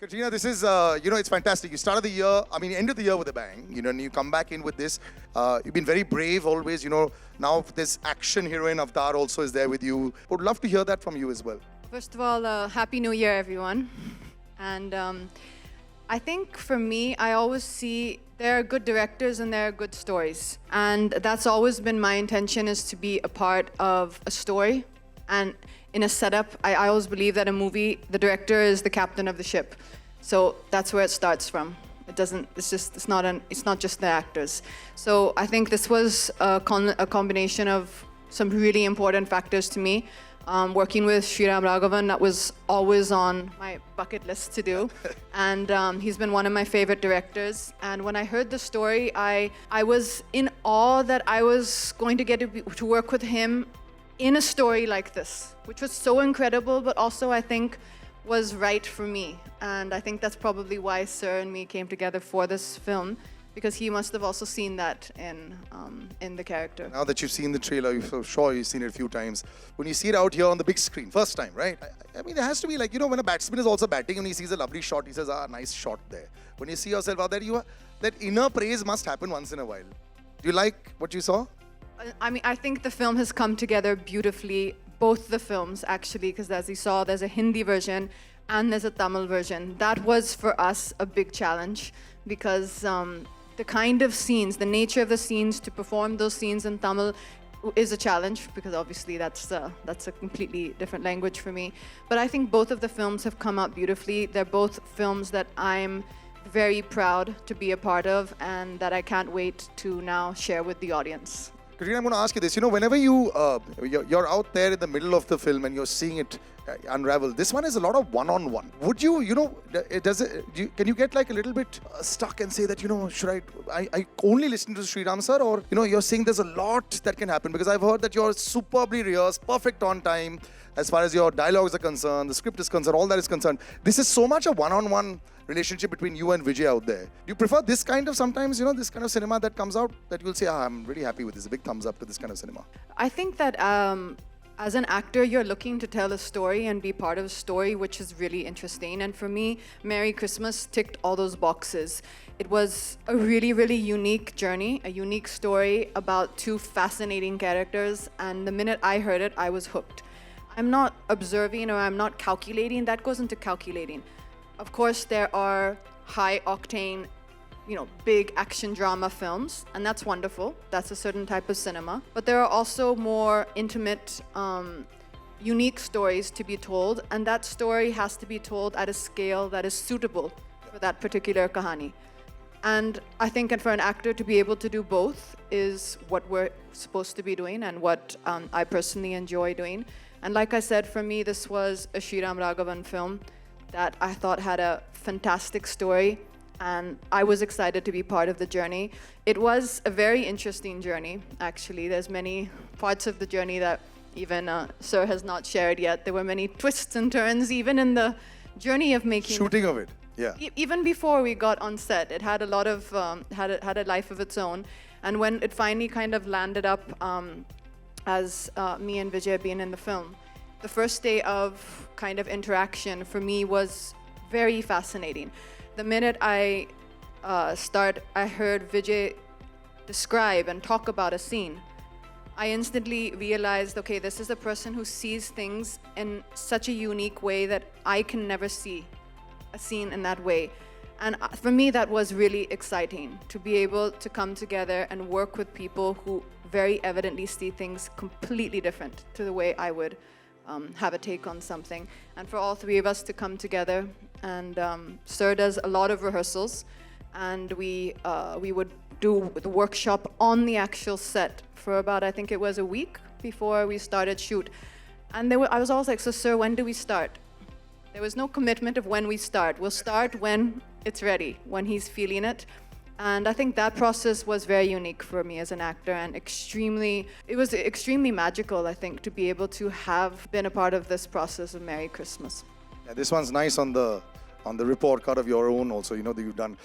Katrina, this is, it's fantastic. You started the year, ended the year with a bang, and you come back in with this. You've been very brave always, now this action heroine Avatar also is there with you. Would love to hear that from you as well. First of all, Happy New Year, everyone. And I think for me, I always see there are good directors and there are good stories. And that's always been my intention, is to be a part of a story. And in a setup, I always believe that a movie, the director is the captain of the ship. So that's where it starts from. It's not just the actors. So I think this was a combination of some really important factors to me. Working with Sriram Raghavan, that was always on my bucket list to do. And he's been one of my favorite directors. And when I heard the story, I was in awe that I was going to get to work with him in a story like this, which was so incredible, but also I think was right for me. And I think that's probably why Sir and me came together for this film, because he must have also seen that in the character. Now that you've seen the trailer, I'm sure you've seen it a few times. When you see it out here on the big screen, first time, right? I mean, it has to be like, when a batsman is also batting and he sees a lovely shot, he says, nice shot there. When you see yourself out there, that inner praise must happen once in a while. Do you like what you saw? I think the film has come together beautifully, both the films actually, because as you saw, there's a Hindi version and there's a Tamil version. That was for us a big challenge, because the kind of scenes, the nature of the scenes, to perform those scenes in Tamil is a challenge, because obviously that's a completely different language for me. But I think both of the films have come out beautifully. They're both films that I'm very proud to be a part of and that I can't wait to now share with the audience. Katrina, I'm going to ask you this. Whenever you're out there in the middle of the film and you're seeing it unravel, this one is a lot of one-on-one. Would can you get like a little bit stuck and say that, should I only listen to Sriram sir, or, you're saying there's a lot that can happen? Because I've heard that you're superbly rehearsed, perfect on time, as far as your dialogues are concerned, the script is concerned, all that is concerned. This is so much a one-on-one relationship between you and Vijay out there. Do you prefer this kind of sometimes, this kind of cinema that comes out, that you'll say, I'm really happy with this, a big thumbs up to this kind of cinema? I think that as an actor, you're looking to tell a story and be part of a story which is really interesting. And for me, Merry Christmas ticked all those boxes. It was a really, really unique journey, a unique story about two fascinating characters. And the minute I heard it, I was hooked. I'm not observing or I'm not calculating. That goes into calculating. Of course, there are high-octane, big action drama films, and that's wonderful. That's a certain type of cinema. But there are also more intimate, unique stories to be told, and that story has to be told at a scale that is suitable for that particular kahani. And I think for an actor to be able to do both is what we're supposed to be doing, and what I personally enjoy doing. And like I said, for me, this was a Sriram Raghavan film that I thought had a fantastic story, and I was excited to be part of the journey. It was a very interesting journey, actually. There's many parts of the journey that even Sir has not shared yet. There were many twists and turns, even in the journey of making... Shooting of it, yeah. Even before we got on set, it had a lot of, had a life of its own. And when it finally kind of landed up as me and Vijay being in the film, the first day of kind of interaction for me was very fascinating. The minute I heard Vijay describe and talk about a scene, I instantly realized, okay, this is a person who sees things in such a unique way that I can never see a scene in that way. And for me, that was really exciting, to be able to come together and work with people who very evidently see things completely different to the way I would have a take on something. And for all three of us to come together, and Sir does a lot of rehearsals, and we would do the workshop on the actual set for about, I think it was a week before we started shoot. And I was always like, so Sir, when do we start? There was no commitment of when we start. We'll start when it's ready, when he's feeling it. And I think that process was very unique for me as an actor, and it was extremely magical, I think, to be able to have been a part of this process of Merry Christmas. Yeah, this one's nice on the report card of your own also, that you've done.